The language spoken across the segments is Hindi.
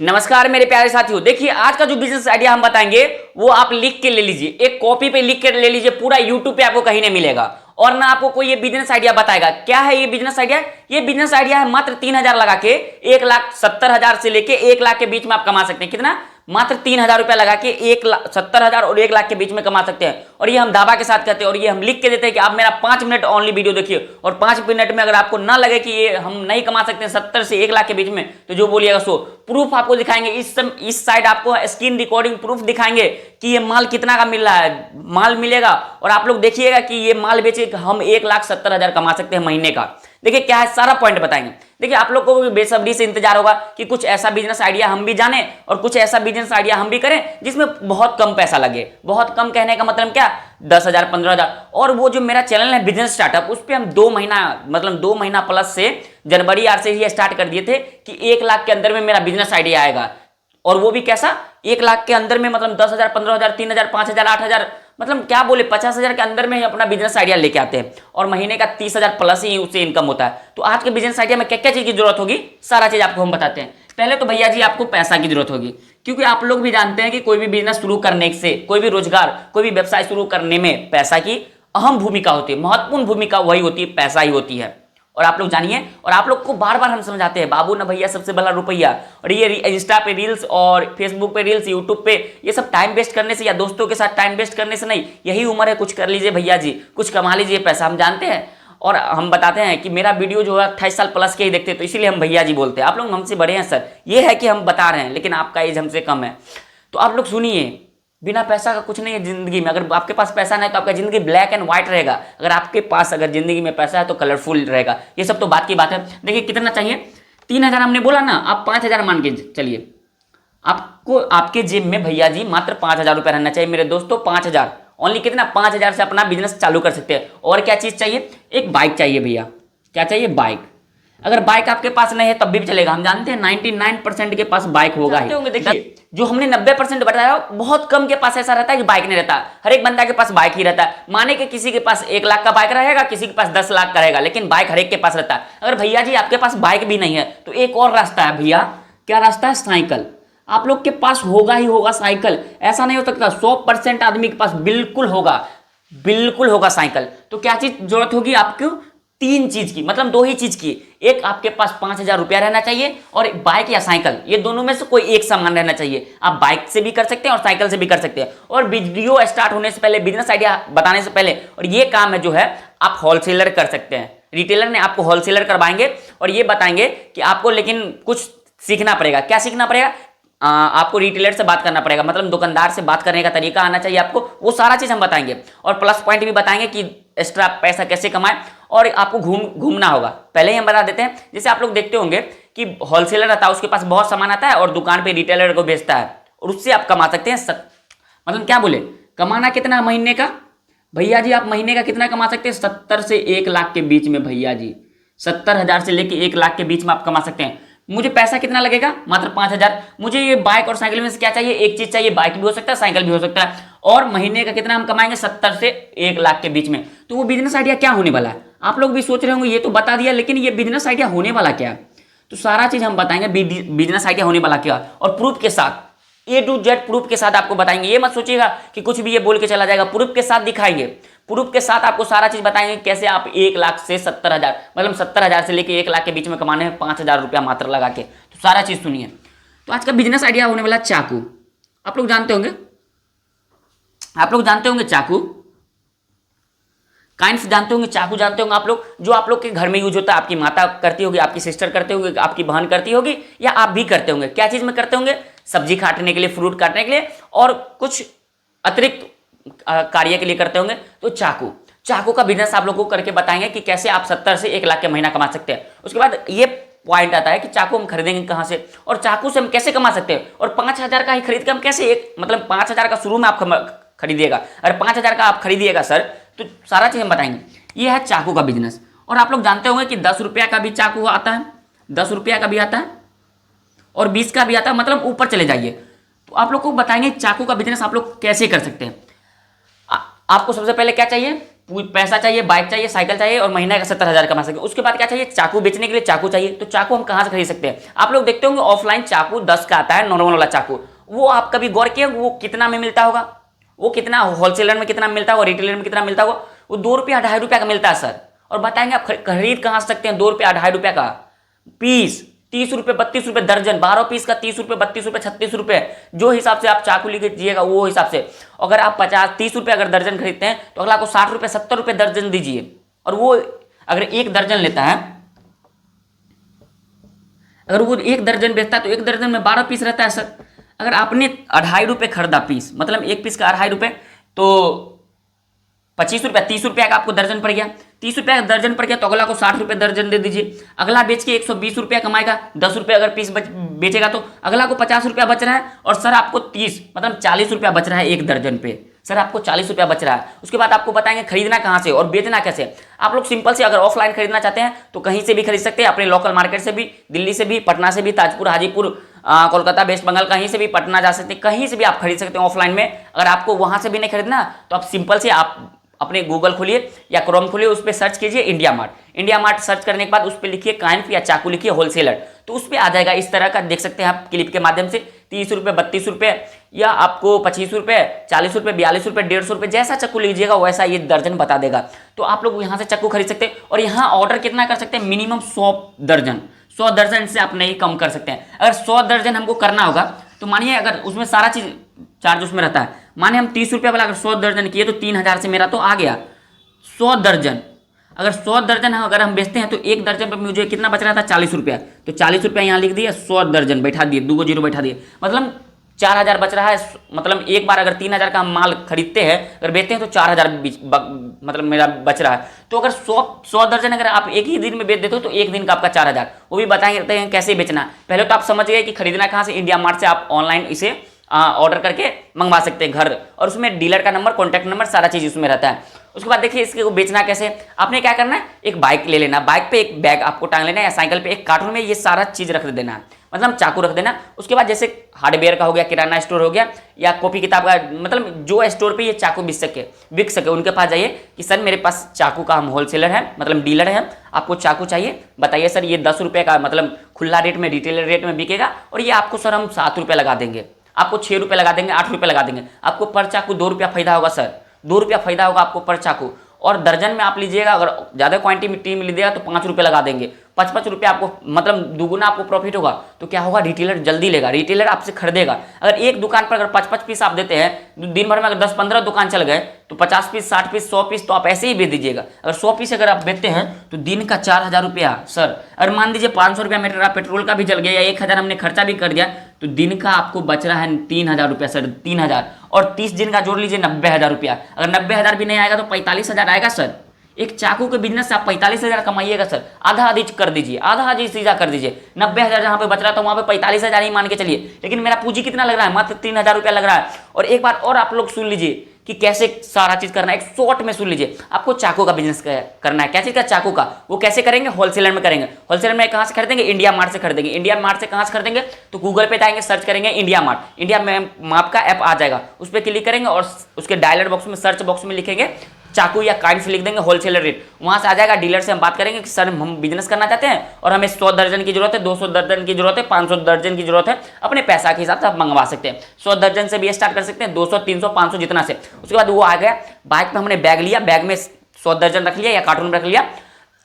नमस्कार मेरे प्यारे साथियों, देखिए आज का जो बिजनेस आइडिया हम बताएंगे वो आप लिख के ले लीजिए, एक कॉपी पे लिख के ले लीजिए। पूरा यूट्यूब पे आपको कहीं नहीं मिलेगा और ना आपको कोई ये बिजनेस आइडिया बताएगा। क्या है ये बिजनेस आइडिया? ये बिजनेस आइडिया है मात्र 3,000 लगा के 1,70,000 से लेके 1 लाख के बीच में आप कमा सकते हैं। कितना? मात्र 3,000 रुपया लगा के 1,70,000 और 1 लाख के बीच में कमा सकते हैं। और ये हम दावा के साथ कहते हैं और ये हम लिख के देते हैं कि आप मेरा 5 मिनट ऑनली वीडियो देखिए और 5 मिनट में अगर आपको ना लगे कि ये हम नहीं कमा सकते 70 से 1 लाख के बीच में, तो जो बोलिएगा सो प्रूफ आपको दिखाएंगे। इस साइड आपको स्क्रीन रिकॉर्डिंग प्रूफ दिखाएंगे कि ये माल कितना का मिल रहा है, माल मिलेगा और आप लोग देखिएगा कि ये माल बेचे हम 1,70,000 कमा सकते हैं महीने का। देखिए क्या है, सारा पॉइंट बताएंगे। देखिए आप लोग को भी बेसब्री से इंतजार होगा कि कुछ ऐसा बिजनेस आइडिया हम भी जाने और कुछ ऐसा बिजनेस आइडिया हम भी करें जिसमें बहुत कम पैसा लगे। बहुत कम कहने का मतलब क्या? 10,000 15,000। और वो जो मेरा चैनल है बिजनेस स्टार्टअप, उस पर हम 2 महीना मतलब 2 महीना प्लस से जनवरी आर से ही स्टार्ट कर दिए थे कि 1 लाख के अंदर में मेरा बिजनेस आइडिया आएगा। और वो भी कैसा? 1 लाख के अंदर में मतलब 10,000 15,000 3,000 5,000 8,000 मतलब क्या बोले 50,000 के अंदर में ही अपना बिजनेस आइडिया लेके आते हैं और महीने का 30,000 प्लस ही उससे इनकम होता है। तो आज के बिजनेस आइडिया में क्या क्या चीज की जरूरत होगी, सारा चीज आपको हम बताते हैं। पहले तो भैया जी आपको पैसा की जरूरत होगी, क्योंकि आप लोग भी जानते हैं कि कोई भी बिजनेस शुरू करने से, कोई भी रोजगार, कोई भी व्यवसाय शुरू करने में पैसा की अहम भूमिका होती है। महत्वपूर्ण भूमिका वही होती है, पैसा ही होती है। और आप लोग जानिए, और आप लोग को बार बार हम समझाते हैं, बाबू ना भैया सबसे बड़ा रुपया। और ये इंस्टा पे रील्स और फेसबुक पे रील्स, यूट्यूब पे ये सब टाइम वेस्ट करने से या दोस्तों के साथ टाइम वेस्ट करने से नहीं, यही उम्र है कुछ कर लीजिए भैया जी, कुछ कमा लीजिए पैसा। हम जानते हैं और हम बताते हैं कि मेरा वीडियो जो है 28 साल प्लस के ही देखते हैं, तो इसीलिए हम भैया जी बोलते हैं। आप लोग हमसे बड़े हैं सर, ये है कि हम बता रहे हैं, लेकिन आपका एज हमसे कम है। तो आप लोग सुनिए, बिना पैसा का कुछ नहीं है जिंदगी में। अगर आपके पास पैसा नहीं तो आपका जिंदगी ब्लैक एंड व्हाइट रहेगा। अगर आपके पास अगर जिंदगी में पैसा है तो कलरफुल रहेगा। ये सब तो बात की बात है। देखिए कितना चाहिए? 3,000 हमने बोला ना, आप 5,000 मान के चलिए। आपको आपके जेब में भैया जी मात्र 5,000 रुपया रहना चाहिए मेरे दोस्तों। 5,000 ओनली। कितना? 5,000 से अपना बिजनेस चालू कर सकते हैं। और क्या चीज चाहिए? एक बाइक चाहिए भैया। क्या चाहिए? बाइक। अगर बाइक आपके पास नहीं है तब भी चलेगा। हम जानते हैं 99% के पास बाइक होगा ही होंगे। देखिए जो हमने 90% बताया, बहुत कम के पास ऐसा रहता है कि बाइक नहीं रहता। हर एक बंदा के पास बाइक ही रहता है। माने कि किसी के पास 1 लाख का बाइक रहेगा, किसी के पास 10 लाख का रहेगा, लेकिन बाइक हर एक के पास रहता है। अगर भैया जी आपके पास बाइक भी नहीं है तो एक और रास्ता है भैया। क्या रास्ता है? साइकिल। आप लोग के पास होगा ही होगा साइकिल। ऐसा नहीं हो सकता, 100% आदमी के पास बिल्कुल होगा, बिल्कुल होगा साइकिल। तो क्या चीज जरूरत होगी आपको? 3 चीज की, मतलब 2 ही चीज की। एक आपके पास 5,000 रुपया रहना चाहिए और एक बाइक या साइकिल, ये दोनों में से कोई एक सामान रहना चाहिए। आप बाइक से भी कर सकते हैं और साइकिल से भी कर सकते हैं। और वीडियो स्टार्ट होने से पहले, बिजनेस आइडिया बताने से पहले, और ये काम है जो है आप होलसेलर कर सकते हैं। रिटेलर ने आपको होलसेलर करवाएंगे और ये बताएंगे कि आपको लेकिन कुछ सीखना पड़ेगा। क्या सीखना पड़ेगा? आपको रिटेलर से बात करना पड़ेगा, मतलब दुकानदार से बात करने का तरीका आना चाहिए आपको। वो सारा चीज हम बताएंगे और प्लस पॉइंट भी बताएंगे कि एक्स्ट्रा पैसा कैसे कमाएं। और आपको घूमना होगा। पहले ही हम बता देते हैं, जैसे आप लोग देखते होंगे कि होलसेलर रहता है, उसके पास बहुत सामान आता है और दुकान पे रिटेलर को बेचता है और उससे आप कमा सकते हैं। मतलब क्या बोले, कमाना कितना महीने का? भैया जी आप महीने का कितना कमा सकते हैं? 70 से 1 लाख के बीच में भैया जी। 70,000 से लेके 1 लाख के बीच में आप कमा सकते हैं। मुझे पैसा कितना लगेगा? मात्र 5,000। मुझे ये बाइक और साइकिल में से क्या चाहिए? एक चीज चाहिए, बाइक भी हो सकता है, साइकिल भी हो सकता है। और महीने का कितना हम कमाएंगे? 70 से 1 लाख के बीच में। तो वो बिजनेस आइडिया क्या होने वाला है? आप लोग भी सोच रहे होंगे ये तो बता दिया, लेकिन ये बिजनेस आइडिया होने वाला क्या? तो सारा चीज हम बताएंगे, बिजनेस आइडिया होने वाला क्या, और प्रूफ के साथ, A to Z प्रूफ के साथ आपको बताएंगे। ये मत सोचिएगा कि कुछ भी ये बोल के चला जाएगा, प्रूफ के साथ दिखाएंगे। प्रूफ के साथ आपको सारा चीज बताएंगे कैसे आप 1 लाख से 70,000, मतलब 70,000 से लेके 1 लाख के बीच में कमाने हैं 5,000 रुपया मात्र लगा के। तो सारा चीज सुनिए। तो आज का बिजनेस आइडिया होने वाला चाकू। आप लोग जानते होंगे, चाकू काइंड्स जानते होंगे, चाकू जानते होंगे आप लोग, जो आप लोग के घर में यूज होता है। आपकी माता करती होगी, आपकी सिस्टर करते होंगे, आपकी बहन करती होगी, या आप भी करते होंगे। क्या चीज में करते होंगे? सब्जी काटने के लिए, फ्रूट काटने के लिए, और कुछ अतिरिक्त कार्य के लिए करते होंगे। तो चाकू का बिजनेस आप लोगों को करके बताएंगे कि कैसे आप 70 से 1 लाख के महीना कमा सकते हैं। उसके बाद ये पॉइंट आता है कि चाकू हम खरीदेंगे कहां से और चाकू से हम कैसे कमा सकते हैं। और 5,000 का ही खरीद के हम कैसे, एक मतलब 5,000 का शुरू में आप खरीदिएगा। अगर 5,000 का आप खरीदिएगा सर, तो सारा चीज हम बताएंगे। ये है चाकू का बिजनेस। और आप लोग जानते होंगे कि 10 रुपया का भी चाकू आता है, 10 रुपया का भी आता है और 20 का भी आता है, मतलब ऊपर चले जाइए। तो आप लोग को बताएंगे चाकू का बिजनेस आप लोग कैसे कर सकते हैं। आपको सबसे पहले क्या चाहिए? पैसा चाहिए, बाइक चाहिए, साइकिल चाहिए और महीने का 70,000 कमा सके। उसके बाद क्या चाहिए, चाकू बेचने के लिए चाकू चाहिए। तो चाकू हम कहाँ से खरीद सकते हैं? आप लोग देखते होंगे ऑफलाइन चाकू 10 का आता है, नॉर्मल वाला चाकू। वो आप कभी गौर किए वो कितना में मिलता होगा? वो कितना होलसेलर में कितना मिलता होगा, रिटेलर में कितना मिलता होगा? वो 2 रुपया 2.5 रुपया का मिलता है सर। और बताएंगे आप खरीद कहाँ सकते हैं 2 रुपया 2.5 रुपया का पीस, 30 रुपये 32 रुपये दर्जन, 12 पीस का 30 रुपये 32 रुपये 36 रुपये, जो हिसाब से आप चाकू लीजिएगा वो हिसाब से। अगर आप 50-30 रुपये अगर दर्जन खरीदते हैं तो अगला को 60 रुपये 70 रुपये दर्जन दीजिए। और वो अगर एक दर्जन लेता है, अगर वो एक दर्जन बेचता है तो एक दर्जन में 12 पीस रहता है सर। अगर आपने 2.5 रुपये खरीदा पीस, मतलब एक पीस का 2.5 रुपये, तो 25 रुपया 30 रुपया का आपको दर्जन पड़ गया। 30 रुपया का दर्जन पड़ गया तो अगला को 60 रुपये दर्जन दे दीजिए। अगला बेच के 120 रुपया कमाएगा, 10 रुपये अगर पीस बेचेगा तो अगला को 50 रुपया बच रहा है। और सर आपको 30 मतलब 40 रुपया बच रहा है एक दर्जन पे। सर आपको 40 रुपया बच रहा है। उसके बाद आपको बताएंगे खरीदना कहाँ से और बेचना कैसे। आप लोग सिंपल से अगर ऑफलाइन खरीदना चाहते हैं तो कहीं से भी खरीद सकते हैं, अपने लोकल मार्केट से भी, दिल्ली से भी, पटना से भी, ताजपुर, हाजीपुर, कोलकाता, वेस्ट बंगाल, कहीं से भी, पटना जा सकते हैं, कहीं से भी आप खरीद सकते हैं ऑफलाइन में। अगर आपको वहां से भी नहीं खरीदना तो आप सिंपल से आप अपने गूगल खोलिए या क्रोम खोलिए, उस पर सर्च कीजिए India mart. India mart search करने के बाद उस पर लिखिए काइंफ या चाकू लिखिए होलसेलर, तो उस पर आ जाएगा इस तरह का। देख सकते हैं आप क्लिप के माध्यम से 30 रुपये 32 रुपये या आपको 25 रुपये 40 रुपये 42 रुपये 150 रुपये, जैसा चाकू लीजिएगा वैसा ये दर्जन बता देगा। तो आप लोग यहाँ से चाकू खरीद सकते हैं। और यहाँ ऑर्डर कितना कर सकते हैं? मिनिमम 100 दर्जन। 100 दर्जन से आप नहीं कम कर सकते हैं। अगर 100 दर्जन हमको करना होगा तो मानिए अगर उसमें सारा चीज चार्ज उसमें रहता है, मानिए हम 30 रुपये वाला अगर 100 दर्जन किए तो 3000 से मेरा तो आ गया 100 दर्जन। अगर 100 दर्जन अगर हम बेचते हैं तो एक दर्जन पर मुझे कितना बच रहा था? 40 रुपया। तो 40 रुपया यहाँ लिख दिया, 100 दर्जन बैठा दिए, 2 जीरो बैठा दिए, मतलब 4000 बच रहा है। मतलब एक बार अगर 3000 का हम माल खरीदते हैं, अगर बेचते हैं तो 4000 मतलब मेरा बच रहा है। तो अगर 100 दर्जन अगर आप एक ही दिन में बेच देते हो तो एक दिन का आपका 4000। वो भी बताएंगे हैं कैसे बेचना। पहले तो आप समझ गए कि खरीदना कहाँ से, इंडिया मार्ट से आप ऑनलाइन इसे ऑर्डर करके मंगवा सकते हैं घर, और उसमें डीलर का नंबर, कॉन्टैक्ट नंबर, सारा चीज़ उसमें रहता है। उसके बाद देखिए इसके को बेचना कैसे। आपने क्या करना है, एक बाइक ले लेना, बाइक पे एक बैग आपको टांग लेना है या साइकिल पे एक कार्टून में ये सारा चीज़ रख देना है, मतलब चाकू रख देना। उसके बाद जैसे हार्डवेयर का हो गया, किराना स्टोर हो गया या कॉपी किताब का, मतलब जो स्टोर पे ये चाकू बिक सके उनके पास जाइए कि सर मेरे पास चाकू का हम होलसेलर है, मतलब डीलर है, आपको चाकू चाहिए, बताइए सर। ये 10 रुपये का मतलब खुला रेट में, रिटेलर रेट में बिकेगा, और ये आपको सर हम 7 रुपये लगा देंगे, आपको 6 रुपये लगा देंगे, 8 रुपये लगा देंगे। आपको पर चाकू 2 रुपया फायदा होगा सर, 2 रुपया फायदा होगा आपको पर चाकू। और दर्जन में आप लीजिएगा, अगर ज़्यादा क्वांटिटी में लीजिएगा तो 5 रुपये लगा देंगे, 5-5 रुपये आपको, मतलब दुगुना आपको प्रॉफिट होगा। तो क्या होगा, रिटेलर जल्दी लेगा, रिटेलर आपसे खरीदेगा। अगर एक दुकान पर अगर 5-5 पीस आप देते हैं, दिन भर में अगर 10-15 दुकान चल गए तो 50 पीस 60 पीस 100 पीस तो आप ऐसे ही बेच दीजिएगा। अगर 100 पीस अगर आप बेचते हैं तो दिन का 4000 रुपया सर। अगर मान लीजिए 500 रुपया मेरा पेट्रोल का भी जल गया या 1000 हमने खर्चा भी कर दिया तो दिन का आपको बच रहा है 3000 रुपया सर, 3000। और 30 दिन का जोड़ लीजिए 90000 रुपया। अगर 90000 भी नहीं आएगा तो 45000 आएगा सर। एक चाकू के बिजनेस से आप 45000 कमाइएगा सर। आधा आधी कर दीजिए, आधा आधी सीधा कर दीजिए। 90000 जहाँ पे बच रहा था वहाँ पे 45000 ही मान के चलिए, लेकिन मेरा पूंजी कितना लग रहा है, मात्र 3000 रुपया लग रहा है। और एक बार और आप लोग सुन लीजिए कि कैसे सारा चीज करना है, एक शॉर्ट में सुन लीजिए। आपको चाकू का बिजनेस करना है, क्या चीज का, चाकू का। वो कैसे करेंगे, होलसेलर में करेंगे। होलसेलर में कहाँ से खरीदेंगे, इंडिया मार्ट से खरीदेंगे। इंडिया मार्ट से कहाँ से खरीदेंगे, तो गूगल पे जाएंगे, सर्च करेंगे इंडिया मार्ट, इंडिया मार्ट का ऐप आ जाएगा, उस पर क्लिक करेंगे और उसके डायलर बॉक्स में, सर्च बॉक्स में लिखेंगे चाकू या काइंड से लिख देंगे होलसेलर रेट, वहां से आ जाएगा। डीलर से हम बात करेंगे कि सर हम बिजनेस करना चाहते हैं और हमें 100 दर्जन की जरूरत है, 200 दर्जन की जरूरत है, 500 दर्जन की जरूरत है, अपने पैसा के हिसाब से आप मंगवा सकते हैं। 100 दर्जन से भी स्टार्ट कर सकते हैं, 200 300 500 जितना से। उसके बाद वो आ गया, बाइक पे हमने बैग लिया, बैग में 100 दर्जन रख लिया या कार्टून रख लिया।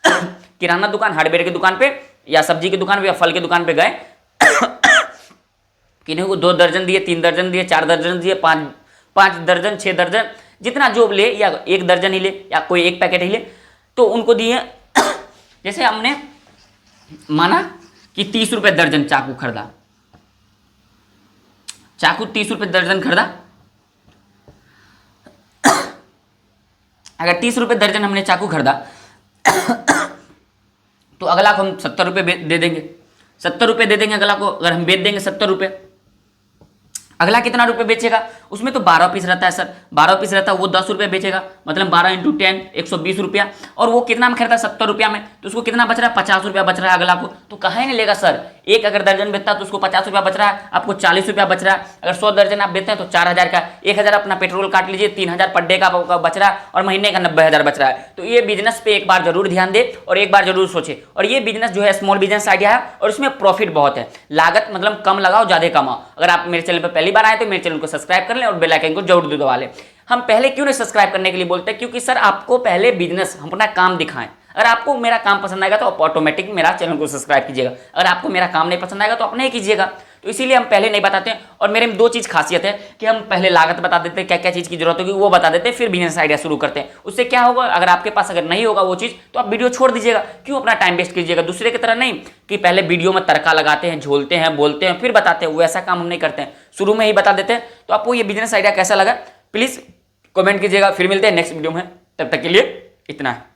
किराना दुकान, हार्डवेयर की दुकान पे या सब्जी की दुकान पे या फल की दुकान पे गए, किन्हीं को 2 दर्जन दिए, 3 दर्जन दिए, 4 दर्जन दिए, 5 दर्जन, 6 दर्जन, जितना जो ले, या 1 दर्जन ही ले या कोई 1 पैकेट ही ले, तो उनको दिए। जैसे हमने माना कि 30 रुपये दर्जन चाकू खरीदा, चाकू 30 रुपये दर्जन खरीदा। अगर 30 रुपये दर्जन हमने चाकू खरीदा तो अगला को हम 70 रुपये दे देंगे, 70 रुपये दे देंगे अगला को। अगर हम बेच देंगे 70 रुपये, अगला कितना रुपए बेचेगा, उसमें तो 12 पीस रहता है सर, 12 पीस रहता है, वो 10 रुपये बेचेगा, मतलब 12 इंटू 10 120 रुपया। और वो कितना में खरीदा 70 रुपया में, तो उसको कितना बच रहा है 50 रुपया बच रहा है अगला को। तो कहाँ नहीं लेगा सर, एक अगर दर्जन बेचता है तो उसको 50 रुपया बच रहा है, आपको 40 रुपया बच रहा है। अगर 100 दर्जन आप बेचते हैं तो 4000 का, 1000 अपना पेट्रोल काट लीजिए, 3000 पर डे का बच रहा है, और महीने का 90,000 बच रहा है। तो ये बिजनेस पे एक बार जरूर ध्यान दे और एक बार जरूर सोचे। और ये बिजनेस जो है स्मॉल बिजनेस आइडिया है और इसमें प्रॉफिट बहुत है, लागत मतलब कम लगाओ ज्यादा कमाओ। अगर आप मेरे चैनल पर पहली बार आए तो मेरे चैनल को सब्सक्राइब कर लें और बेल आइकन को जरूर दबा लें। हम पहले क्यों नहीं सब्सक्राइब करने के लिए बोलते हैं, क्योंकि सर आपको पहले बिजनेस हम अपना काम दिखाएं। अगर आपको मेरा काम पसंद आएगा तो आप ऑटोमेटिक मेरा चैनल को सब्सक्राइब कीजिएगा, अगर आपको मेरा काम नहीं पसंद आएगा तो अपने ही कीजिएगा। तो इसीलिए हम पहले नहीं बताते हैं। और मेरे में 2 चीज़ खासियत है कि हम पहले लागत बता देते हैं, क्या क्या चीज़ की जरूरत होगी वो बता देते हैं, फिर बिजनेस आइडिया शुरू करते हैं। उससे क्या होगा, अगर आपके पास अगर नहीं होगा वो चीज़ तो आप वीडियो छोड़ दीजिएगा, क्यों अपना टाइम वेस्ट कीजिएगा। दूसरे की तरह नहीं कि पहले वीडियो में तड़का लगाते हैं, झोलते हैं, बोलते हैं, फिर बताते हैं, वो ऐसा काम हम नहीं करते हैं, शुरू में ही बता देते हैं। तो आपको ये बिजनेस आइडिया कैसा लगा प्लीज़ कमेंट कीजिएगा। फिर मिलते हैं नेक्स्ट वीडियो में, तब तक के लिए इतना है।